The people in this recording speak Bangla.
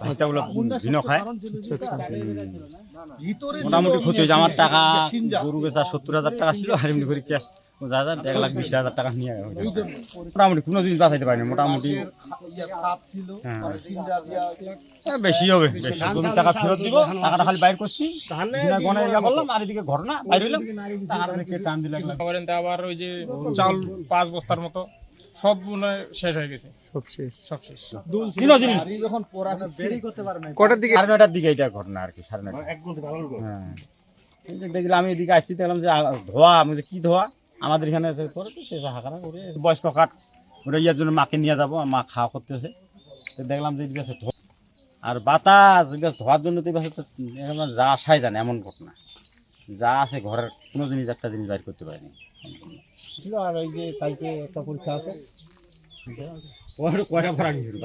ভাইটাগুলো ভিন্ন খায়। মোটামুটি ক্ষতি হয়েছে। আমার টাকা গরু বেচা 70,000 টাকা ছিল, আর এমনি করে ক্যাশ 1,20,000 টাকা নিয়ে মোটামুটি কোনো জিনিস বাঁচাইতে পারিনি। মোটামুটি বেশি হবে, বেশি জমির টাকা ফেরত দিব, টাকাটা খালি বাইর করছি করলাম, আর এদিকে ঘটনা বাইর হইলাম, টান দিলাম। আবার ওই যে চাল 5 বস্তার মতো সব মনে শেষ হয়ে গেছে, সব শেষ। কটার দিকে? 9:30-র দিকে এটা ঘটনা আর কি, 9:30। হ্যাঁ, দেখলাম আমি এদিকে আসছি, দেখলাম যে ধোয়া, আমি কি ধোয়া আমাদের এখানে হাঁকারা করে বয়স্ক কাঠ ওটা ইয়ার জন্য মাকে নিয়ে যাবো, মা খাওয়া করতেছে। দেখলাম যে এদিকে আর বাতাস ধোয়ার জন্য তো যা আসাই জানে এমন ঘটনা, যা আছে ঘরের কোনো জিনিস একটা জিনিস বাইর করতে পারেনি ছিল। আর ওই যে কালকে একটা পরীক্ষা আছে, কয়টা ভরা গেছিল।